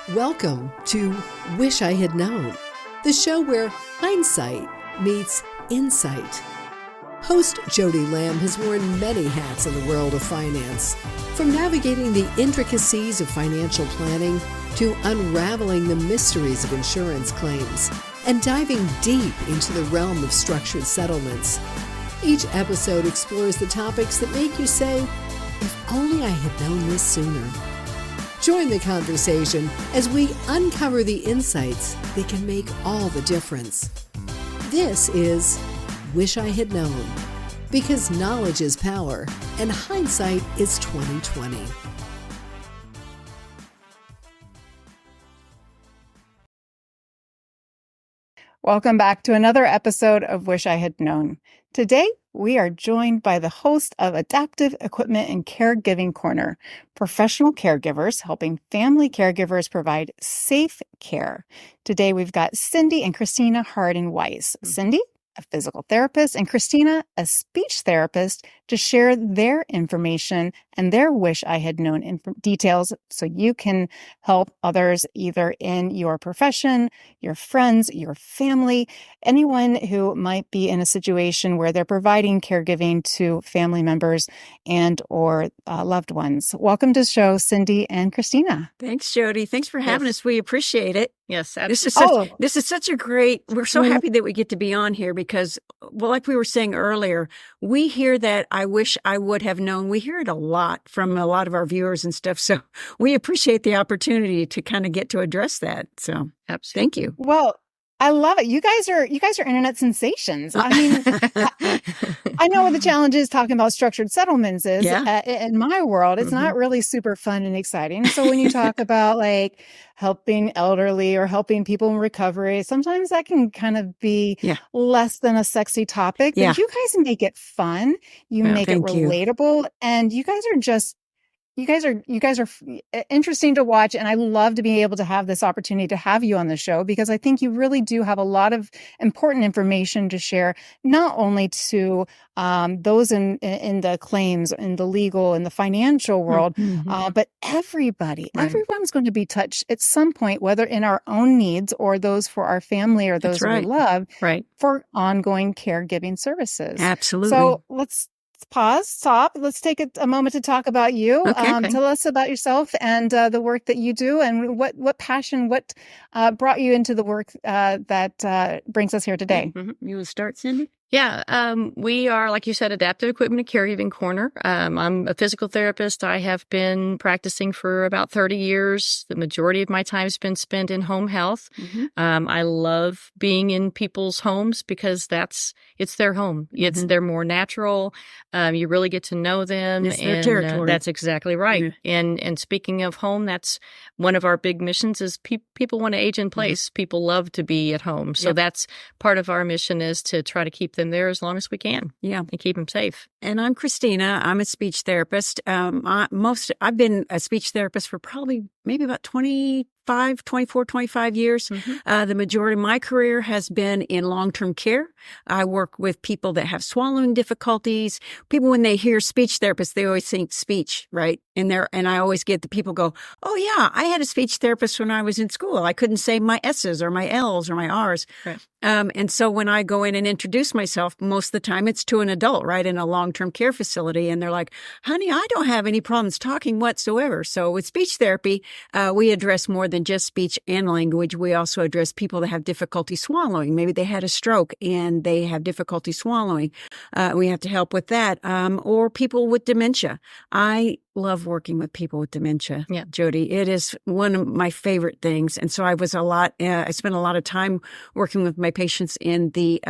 Welcome to Wish I Had Known, the show where hindsight meets insight. Host Jody Lamb has worn many hats in the world of finance, from navigating the intricacies of financial planning to unraveling the mysteries of insurance claims and diving deep into the realm of structured settlements. Each episode explores the topics that make you say, if only I had known this sooner. Join the conversation as we uncover the insights that can make all the difference. This is Wish I Had Known, because knowledge is power and hindsight is 20/20. Welcome back to another episode of Wish I Had Known. Today, we are joined by the host of Adaptive Equipment and Caregiving Corner, professional caregivers helping family caregivers provide safe care. Today, we've got Cindy and Christina Hardin-Weiss. Cindy, a physical therapist, and Christina, a speech therapist, to share their information and their Wish I Had Known details so you can help others either in your profession, your friends, your family, anyone who might be in a situation where they're providing caregiving to family members and or loved ones. Welcome to the show, Cindy and Christina. Thanks, Jody. Thanks for having us. We appreciate it. Yes, absolutely. This is such a great, we're so happy that we get to be on here because, well, like we were saying earlier, we hear that I wish I would have known. We hear it a lot from a lot of our viewers and stuff. So we appreciate the opportunity to kind of get to address that. So thank you. Well, I love it. You guys are internet sensations. I mean, I know what the challenge is talking about structured settlements is. In my world, it's not really super fun and exciting. So when you talk about like helping elderly or helping people in recovery, sometimes that can kind of be less than a sexy topic. But you guys make it fun. You make it relatable, and you guys are interesting to watch, and I love to be able to have this opportunity to have you on the show because I think you really do have a lot of important information to share, not only to those in the claims, in the legal, in the financial world, but everybody. Right. Everyone's going to be touched at some point, whether in our own needs or those for our family or those we love, for ongoing caregiving services. Absolutely. So let's pause, stop. Let's take a moment to talk about you. Tell us about yourself and the work that you do and what passion, what brought you into the work that brings us here today. You will start, Cindy? Yeah, we are, like you said, Adaptive Equipment and Caregiving Corner. I'm a physical therapist. I have been practicing for about 30 years. The majority of my time has been spent in home health. I love being in people's homes because it's their home. They're more natural. You really get to know them. It's their territory. That's exactly right. And speaking of home, that's one of our big missions is people want to age in place. People love to be at home. So that's part of our mission is to try to keep them there as long as we can. And keep them safe. And I'm Christina. I'm a speech therapist. I've been a speech therapist for probably maybe about 25 years. The majority of my career has been in long-term care. I work with people that have swallowing difficulties. People, when they hear speech therapist, they always think speech, right? And I always get the people go, oh yeah, I had a speech therapist when I was in school. I couldn't say my S's or my L's or my R's. Right. And so when I go in and introduce myself, most of the time it's to an adult, right, in a long-term care facility. And they're like, honey, I don't have any problems talking whatsoever. So with speech therapy, we address more than just speech and language. We also address people that have difficulty swallowing. Maybe they had a stroke and they have difficulty swallowing. We have to help with that. Or people with dementia. I love working with people with dementia, Jody. It is one of my favorite things. And so I spent a lot of time working with my patients in the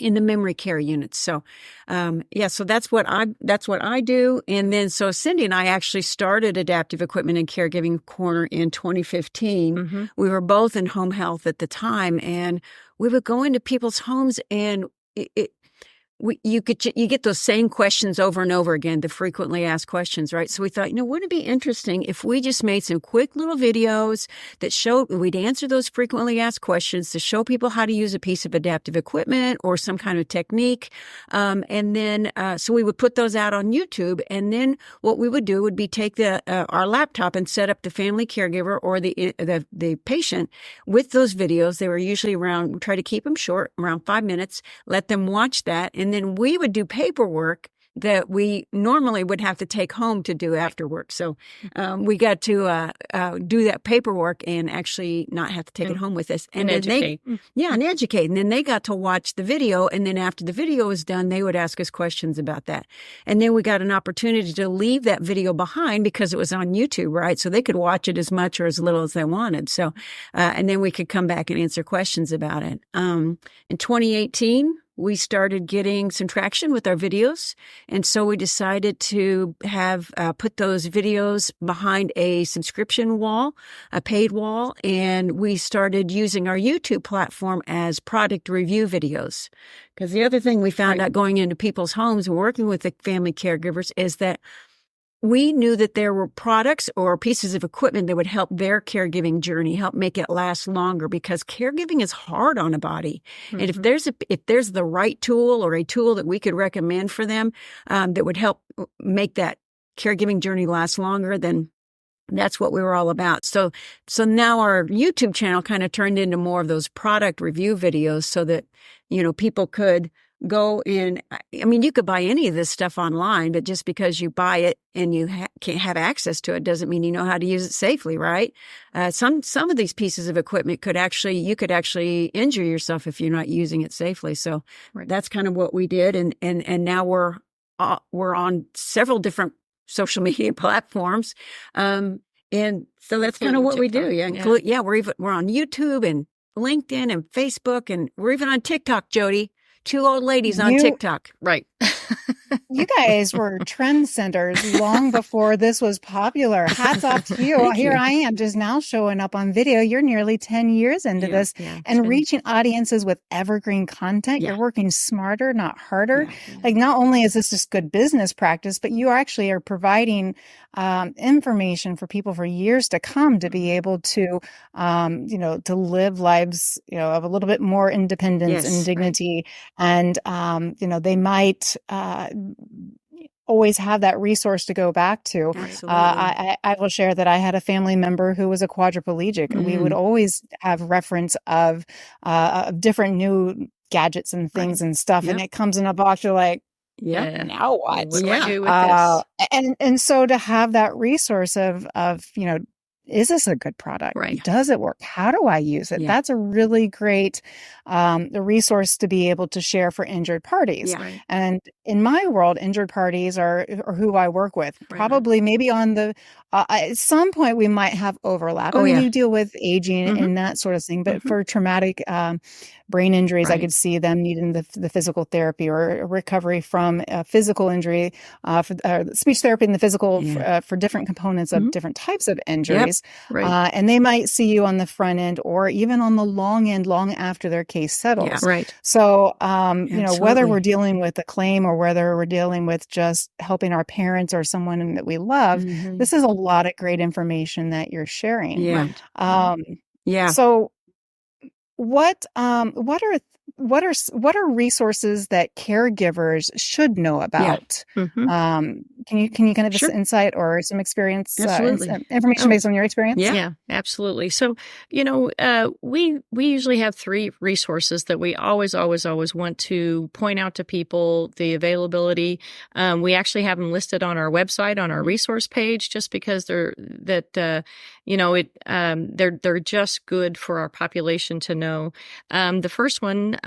memory care units. So, so that's what I do. And then, so Cindy and I actually started Adaptive Equipment and Caregiving Corner in 2015. We were both in home health at the time, and we would go into people's homes, and you get those same questions over and over again, the frequently asked questions, right? So we thought, wouldn't it be interesting if we just made some quick little videos that we'd answer those frequently asked questions to show people how to use a piece of adaptive equipment or some kind of technique. And then, so we would put those out on YouTube. And then what we would do would be take our laptop and set up the family caregiver or the patient with those videos. They were usually try to keep them short, around 5 minutes, let them watch that. And then we would do paperwork that we normally would have to take home to do after work. So we got to do that paperwork and actually not have to take it home with us. And educate. And educate. And then they got to watch the video. And then after the video was done, they would ask us questions about that. And then we got an opportunity to leave that video behind because it was on YouTube, right? So they could watch it as much or as little as they wanted. So, and then we could come back and answer questions about it. In 2018, we started getting some traction with our videos. And so we decided to have put those videos behind a subscription wall, a paid wall. And we started using our YouTube platform as product review videos. Because the other thing we found out going into people's homes and working with the family caregivers is that we knew that there were products or pieces of equipment that would help their caregiving journey, help make it last longer, because caregiving is hard on a body. Mm-hmm. And if there's the right tool or a tool that we could recommend for them that would help make that caregiving journey last longer, then that's what we were all about. So now our YouTube channel kind of turned into more of those product review videos so that, people could go in. I mean, you could buy any of this stuff online, but just because you buy it and you can't have access to it doesn't mean you know how to use it safely, right? Some of these pieces of equipment you could actually injure yourself if you're not using it safely. So that's kind of what we did, and now we're on several different social media platforms, and so that's kind of what we do. Yeah, we're on YouTube and LinkedIn and Facebook, and we're even on TikTok, Jody. 2 old ladies on TikTok. Right. You guys were trendsetters long before this was popular. Hats off to you. Here I am just now showing up on video. You're nearly 10 years into this and reaching audiences with evergreen content. You're working smarter, not harder. Like, not only is this just good business practice, but you actually are providing information for people for years to come to be able to, to live lives, of a little bit more independence and dignity. And, they might always have that resource to go back to. I will share that I had a family member who was a quadriplegic. Mm-hmm. We would always have reference of different new gadgets and things and stuff. And it comes in a box, you're like, now what? What do I do with this? And so to have that resource of is this a good product? Right. Does it work? How do I use it? That's a really great resource to be able to share for injured parties. Yeah. And in my world, injured parties are who I work with. Probably maybe on the at some point we might have overlap. You deal with aging and that sort of thing. But for traumatic brain injuries, I could see them needing the physical therapy or recovery from physical injury, for speech therapy and the physical for different components of different types of injuries. And they might see you on the front end or even on the long end, long after their case settles. So, whether we're dealing with a claim or whether we're dealing with just helping our parents or someone that we love, this is a lot of great information that you're sharing. So what are resources that caregivers should know about? Can you kind of just insight or some experience, information based on your experience? Yeah, absolutely. So, we usually have 3 resources that we always want to point out to people, the availability. We actually have them listed on our website, on our resource page, just because they're just good for our population to know. The first one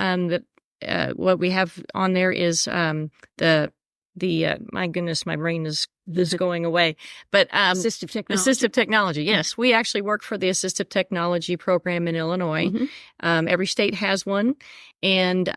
what we have on there is my goodness, my brain is is going away. But assistive technology. Yes, we actually work for the assistive technology program in Illinois. Every state has one, and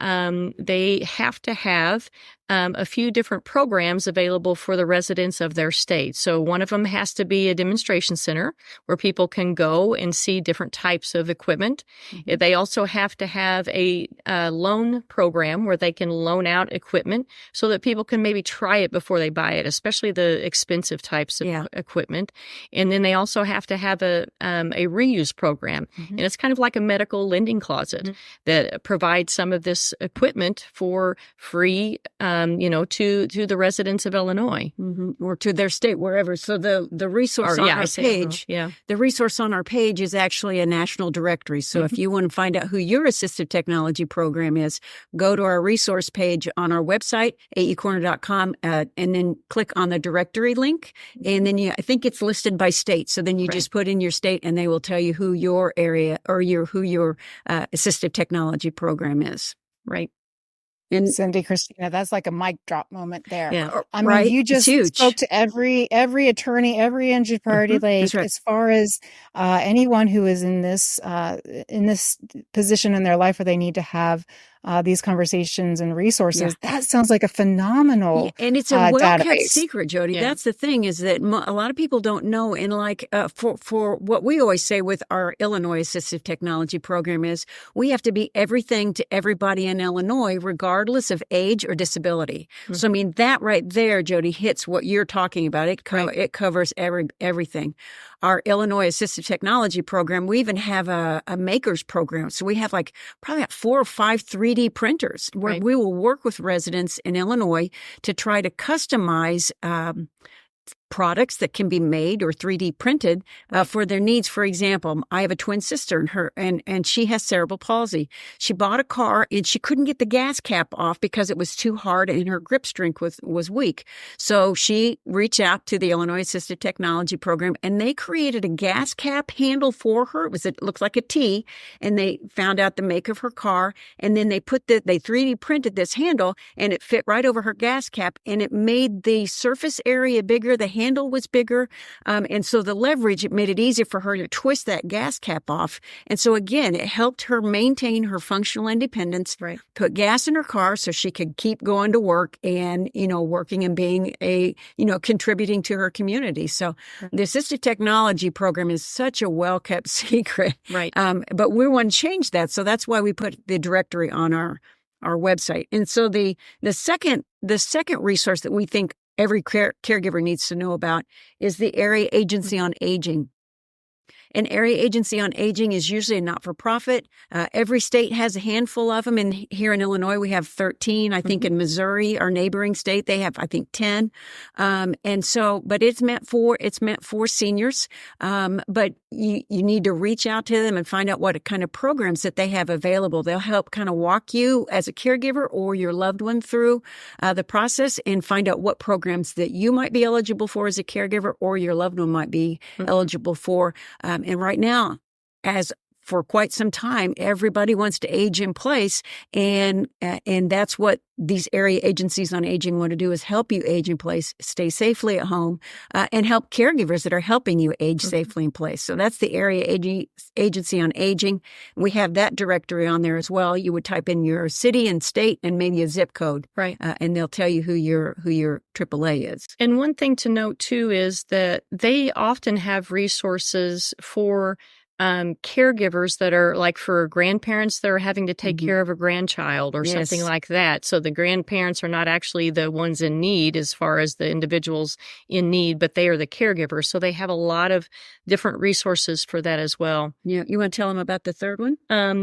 they have to have a few different programs available for the residents of their state. So one of them has to be a demonstration center where people can go and see different types of equipment. They also have to have a loan program where they can loan out equipment so that people can maybe try it before they buy it, especially the expensive types of equipment. And then they also have to have a reuse program. And it's kind of like a medical lending closet that provides some of this equipment for free to the residents of Illinois or to their state, wherever. So the resource on our page, the resource on our page is actually a national directory. So if you want to find out who your assistive technology program is, go to our resource page on our website, aecorner.com, and then click on the directory link. And then I think it's listed by state. So then you just put in your state and they will tell you who your area or who your assistive technology program is. Right. And Cindy, Christina, that's like a mic drop moment there. Yeah. I mean, you just spoke to every attorney, every injured party, as far as anyone who is in this position in their life where they need to have these conversations and resources. That sounds like a phenomenal and it's a well-kept database. secret, Jody. That's the thing, is that a lot of people don't know. And for what we always say with our Illinois Assistive Technology Program is we have to be everything to everybody in Illinois, regardless of age or disability. So, I mean, that right there, Jody, hits what you're talking about. It covers everything. Our Illinois Assistive Technology Program, we even have a makers program. So we have probably 4 or 5 3D printers where we will work with residents in Illinois to try to customize products that can be made or 3D printed for their needs. For example, I have a twin sister and she has cerebral palsy. She bought a car and she couldn't get the gas cap off because it was too hard and her grip strength was weak. So she reached out to the Illinois Assistive Technology Program and they created a gas cap handle for her. It looked like a T, and they found out the make of her car, and then they 3D printed this handle and it fit right over her gas cap, and it made the surface area bigger. The handle was bigger. And so the leverage, it made it easier for her to twist that gas cap off. And so again, it helped her maintain her functional independence, put gas in her car so she could keep going to work and, working and being contributing to her community. So the assistive technology program is such a well-kept secret. Right. But we want to change that. So that's why we put the directory on our website. And so the second resource that we think every caregiver needs to know about is the Area Agency on Aging. An Area Agency on Aging is usually a not-for-profit. Every state has a handful of them. And here in Illinois, we have 13. I think in Missouri, our neighboring state, they have, 10. And so, but it's meant for seniors. But you need to reach out to them and find out what kind of programs that they have available. They'll help kind of walk you as a caregiver or your loved one through the process and find out what programs that you might be eligible for as a caregiver or your loved one might be eligible for. And right now, as for quite some time, everybody wants to age in place. And that's what these area agencies on aging want to do, is help you age in place, stay safely at home, and help caregivers that are helping you age safely in place. So that's the Area Agency on Aging. We have that directory on there as well. You would type in your city and state and maybe a zip code. Right. And they'll tell you who your AAA is. And one thing to note too is that they often have resources for caregivers that are like for grandparents that are having to take care of a grandchild or something like that. So the grandparents are not actually the ones in need as far as the individuals in need, but they are the caregivers. So they have a lot of different resources for that as well. Yeah. You want to tell them about the third one?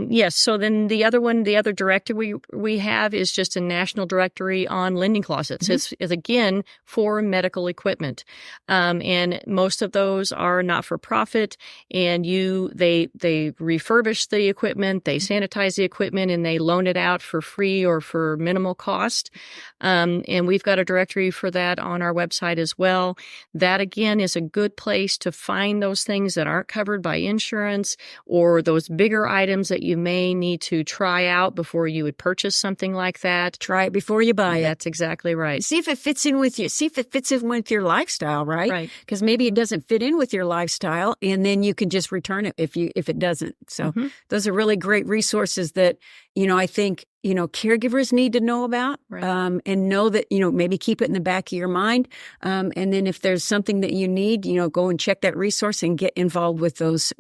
Yes. So then the other directory we have is just a national directory on lending closets. It's again for medical equipment. And most of those are not for profit, and you they refurbish the equipment, they sanitize the equipment, and they loan it out for free or for minimal cost. And we've got a directory for that on our website as well. That, again, is a good place to find those things that aren't covered by insurance, or those bigger items that you may need to try out before you would purchase something like that. Try it before you buy it. That's exactly right. See if it fits in with you. See if it fits in with your lifestyle, right? Right. Because maybe it doesn't fit in with your lifestyle, and then you can just return it if it doesn't. So those are really great resources that, I think, caregivers need to know about, Right. And know that, maybe keep it in the back of your mind. And then if there's something that you need, go and check that resource and get involved with those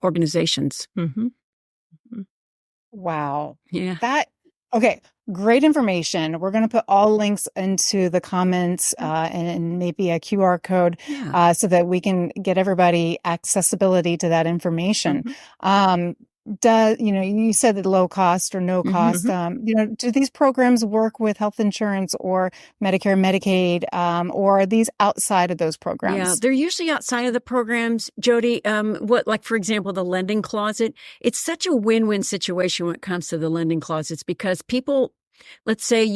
organizations. Wow. Yeah. Okay. Great information. We're going to put all links into the comments and maybe a QR code so that we can get everybody accessibility to that information. You said that low cost or no cost, do these programs work with health insurance or Medicare, Medicaid, or are these outside of those programs? Yeah, they're usually outside of the programs, Jody. For example, the lending closet, it's such a win-win situation when it comes to the lending closets, because people, let's say,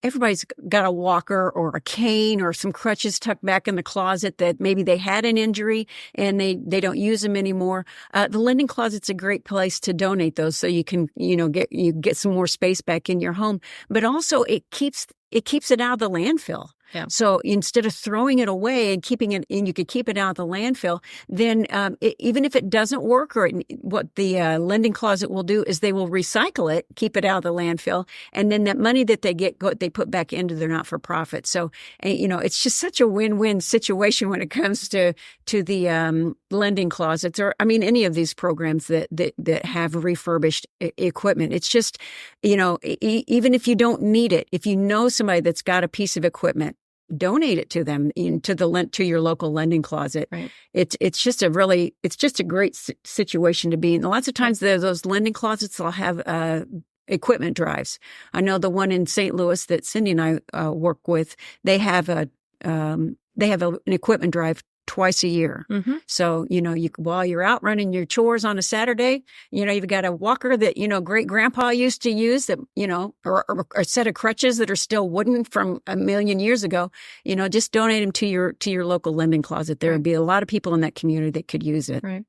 everybody's got a walker or a cane or some crutches tucked back in the closet that maybe they had an injury and they don't use them anymore. The lending closet's a great place to donate those, so you can, get some more space back in your home. But also it keeps it out of the landfill. Yeah. So instead of throwing it away and keeping it, and you could keep it out of the landfill, then even if it doesn't work, what the lending closet will do is they will recycle it, keep it out of the landfill, and then that money that they get, they put back into their not-for-profit. So, it's just such a win-win situation when it comes to the lending closets, or any of these programs that have refurbished equipment. It's just, even if you don't need it, if you know somebody that's got a piece of equipment, donate it to them to your local lending closet. Right. It's just a great situation to be in. Lots of times those lending closets will have equipment drives. I know the one in St. Louis that Cindy and I work with, they have an equipment drive twice a year. So, while you're out running your chores on a Saturday, you've got a walker that, great grandpa used to use that, or a set of crutches that are still wooden from a million years ago, just donate them to your local lending closet. There would be a lot of people in that community that could use it. Right.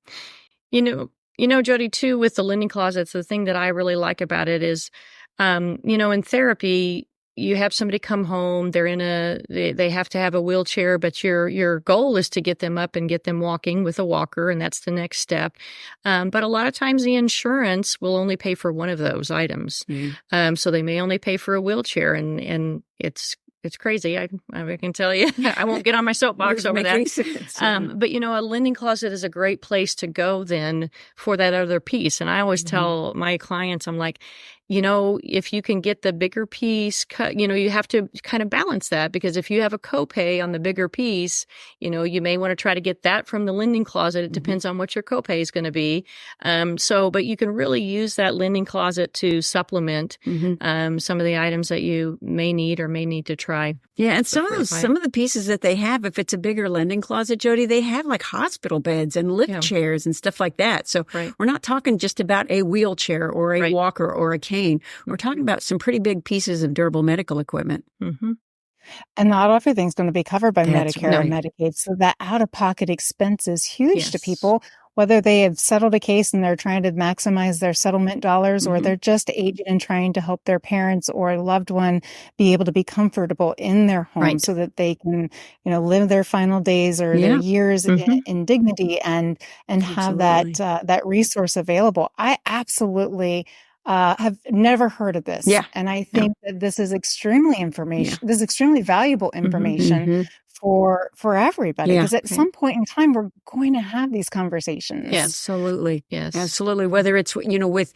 Jody, too, with the lending closets, the thing that I really like about it is, in therapy, you have somebody come home, they have to have a wheelchair, but your goal is to get them up and get them walking with a walker, and that's the next step. But a lot of times the insurance will only pay for one of those items. So they may only pay for a wheelchair, and it's crazy. I can tell you. I won't get on my soapbox over that. But a lending closet is a great place to go then for that other piece. And I always tell my clients, I'm like, if you can get the bigger piece, you have to kind of balance that, because if you have a copay on the bigger piece, you may want to try to get that from the lending closet. It depends on what your copay is going to be. But you can really use that lending closet to supplement some of the items that you may need to try. Yeah, and some of the pieces that they have, if it's a bigger lending closet, Jody, they have like hospital beds and lift chairs and stuff like that. So we're not talking just about a wheelchair or a walker or a cane. We're talking about some pretty big pieces of durable medical equipment. And not everything's going to be covered by Medicare or Medicaid. So that out-of-pocket expense is huge to people, whether they have settled a case and they're trying to maximize their settlement dollars, or they're just aging and trying to help their parents or a loved one be able to be comfortable in their home so that they can, live their final days or their years in dignity and have that resource available. I absolutely have never heard of this. And I think that this is extremely this is extremely valuable information for everybody, because at some point in time, we're going to have these conversations. Yes, absolutely. Yes, absolutely. Whether it's, with,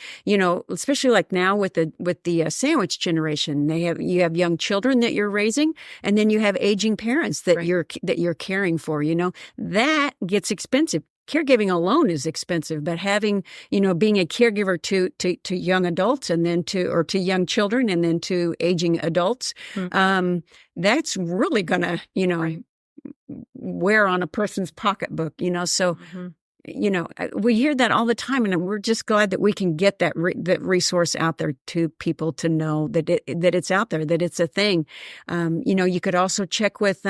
especially like now with the sandwich generation, you have young children that you're raising, and then you have aging parents that you're caring for, that gets expensive. Caregiving alone is expensive, but having, being a caregiver to young adults and then to young children and then to aging adults, that's really going to, wear on a person's pocketbook, so we hear that all the time, and we're just glad that we can get that resource out there to people to know that it's out there, that it's a thing. You could also check with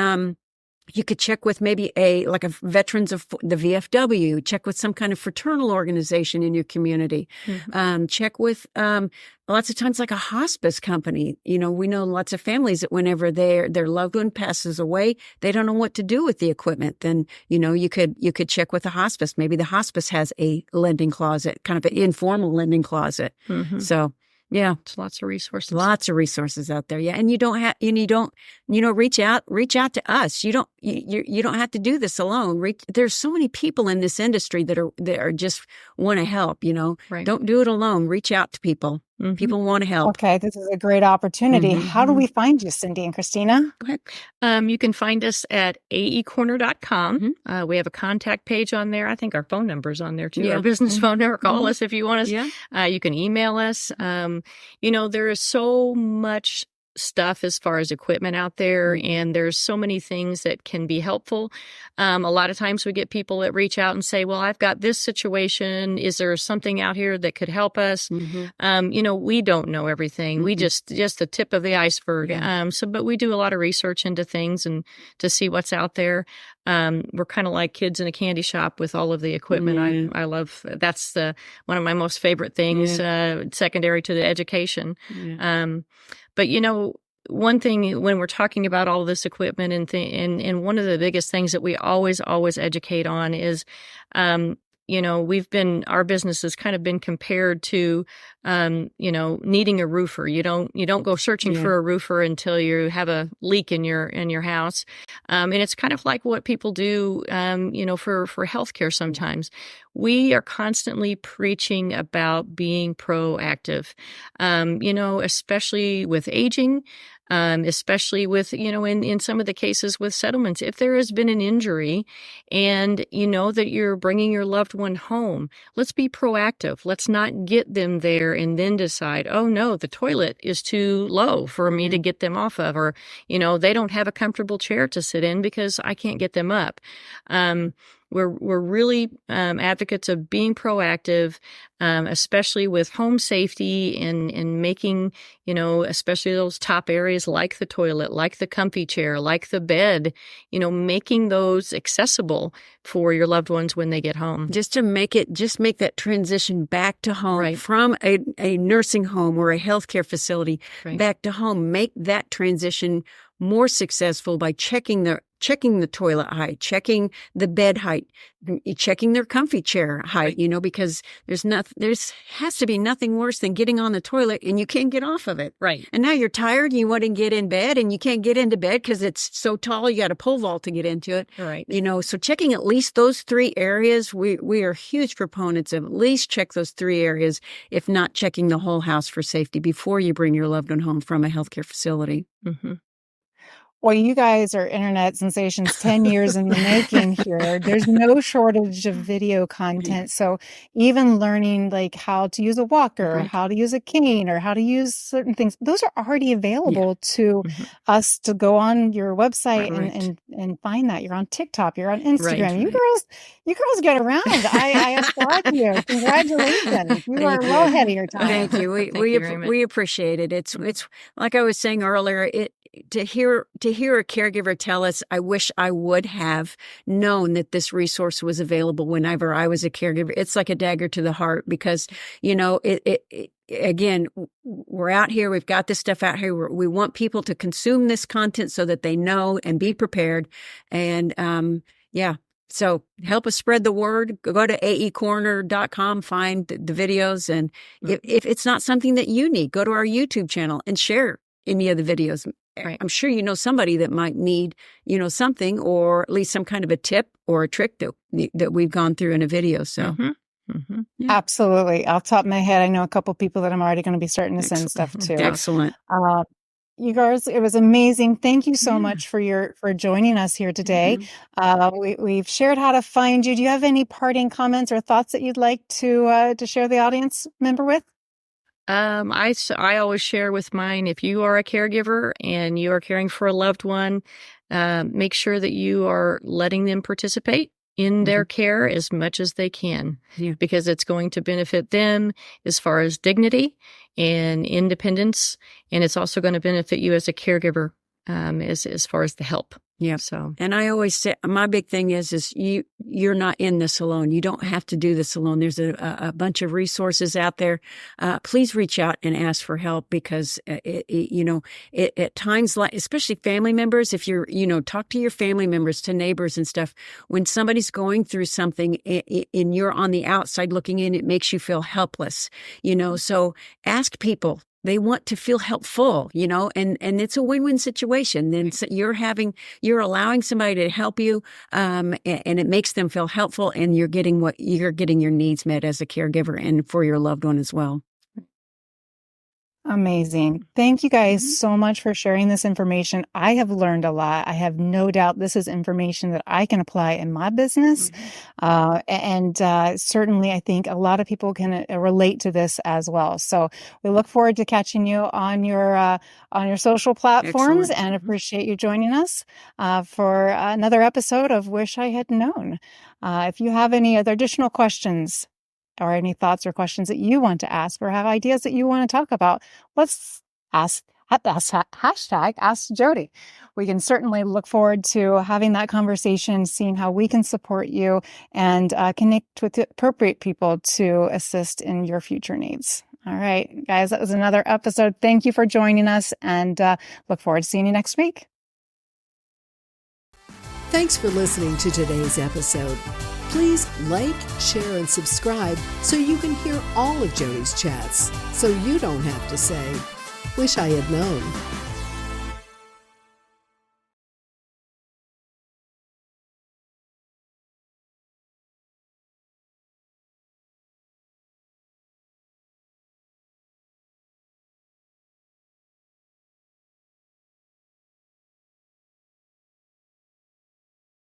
maybe a veterans of the VFW, check with some kind of fraternal organization in your community, check with, lots of times like a hospice company. We know lots of families that whenever their loved one passes away, they don't know what to do with the equipment. Then, you could check with the hospice. Maybe the hospice has a lending closet, kind of an informal lending closet. So, yeah, it's lots of resources. Lots of resources out there. Yeah, and reach out to us. You don't have to do this alone. There's so many people in this industry that are just want to help. Right. Don't do it alone. Reach out to people. People want to help. Okay, this is a great opportunity. How do we find you, Cindy and Christina? Go ahead. You can find us at aecorner.com. We have a contact page on there. I think our phone number's on there too. Yeah. Our business phone number. Call us if you want us. Yeah. You can email us. There is so much stuff as far as equipment out there, and there's so many things that can be helpful. A lot of times we get people that reach out and say, well, I've got this situation. Is there something out here that could help us? We don't know everything. We just the tip of the iceberg. Yeah. But we do a lot of research into things and to see what's out there. We're kind of like kids in a candy shop with all of the equipment. I love, that's one of my most favorite things, secondary to the education. But one thing when we're talking about all of this equipment and one of the biggest things that we always educate on is, our business has kind of been compared to, needing a roofer. You don't go searching for a roofer until you have a leak in your house. And it's kind of like what people do, for healthcare sometimes. We are constantly preaching about being proactive, especially with aging. Especially with, in some of the cases with settlements, if there has been an injury and you know that you're bringing your loved one home, let's be proactive. Let's not get them there and then decide, oh no, the toilet is too low for me to get them off of, or, they don't have a comfortable chair to sit in because I can't get them up. We're really advocates of being proactive, especially with home safety and making, especially those top areas like the toilet, like the comfy chair, like the bed, making those accessible for your loved ones when they get home. Just make that transition back to home from a nursing home or a healthcare facility back to home. Make that transition more successful by checking the toilet height, checking the bed height, checking their comfy chair height, because there has to be nothing worse than getting on the toilet and you can't get off of it. Right. And now you're tired and you want to get in bed and you can't get into bed because it's so tall. You got a pole vault to get into it. Right. So checking at least those 3 areas, we are huge proponents of at least check those 3 areas, if not checking the whole house for safety before you bring your loved one home from a healthcare facility. Well, you guys are internet sensations 10 years in the making here. There's no shortage of video content. So even learning like how to use a walker, or how to use a cane, or how to use certain things, those are already available to us to go on your website and find that. You're on TikTok, you're on Instagram. You girls get around. I applaud you. Congratulations. You are well ahead of your time. Thank you. We appreciate it. It's like I was saying earlier, to hear a caregiver tell us, I wish I would have known that this resource was available whenever I was a caregiver. It's like a dagger to the heart because, again, we're out here. We've got this stuff out here. We want people to consume this content so that they know and be prepared. And, so help us spread the word. Go to aecorner.com, find the videos. And if it's not something that you need, go to our YouTube channel and share any of the videos. Right. I'm sure you know somebody that might need, something, or at least some kind of a tip or a trick that we've gone through in a video. So, Absolutely. Off the top of my head, I know a couple people that I'm already going to be starting to send stuff to. Excellent. You girls, it was amazing. Thank you so much for joining us here today. We've shared how to find you. Do you have any parting comments or thoughts that you'd like to share the audience member with? I always share with mine, if you are a caregiver and you are caring for a loved one, make sure that you are letting them participate. in their care as much as they can, Yeah. because it's going to benefit them as far as dignity and independence. And it's also going to benefit you as a caregiver, as far as the help. Yeah. So, and I always say, my big thing is you're not in this alone. You don't have to do this alone. There's a bunch of resources out there. Please reach out and ask for help, because at times, like, especially family members, if you're, talk to your family members, to neighbors and stuff. When somebody's going through something and you're on the outside looking in, it makes you feel helpless, so ask people. They want to feel helpful, and it's a win-win situation. Then you're allowing somebody to help you, and it makes them feel helpful, and you're getting your needs met as a caregiver and for your loved one as well. Amazing. Thank you guys so much for sharing this information. I have learned a lot. I have no doubt this is information that I can apply in my business. And certainly I think a lot of people can relate to this as well. So we look forward to catching you on your social platforms. Excellent. And appreciate you joining us for another episode of Wish I Had Known. If you have any other additional questions, or any thoughts or questions that you want to ask, or have ideas that you want to talk about, let's hashtag Ask Jody. We can certainly look forward to having that conversation, seeing how we can support you and connect with the appropriate people to assist in your future needs. All right, guys, that was another episode. Thank you for joining us, and look forward to seeing you next week. Thanks for listening to today's episode. Please like, share, and subscribe so you can hear all of Jody's chats, so you don't have to say, "Wish I had known."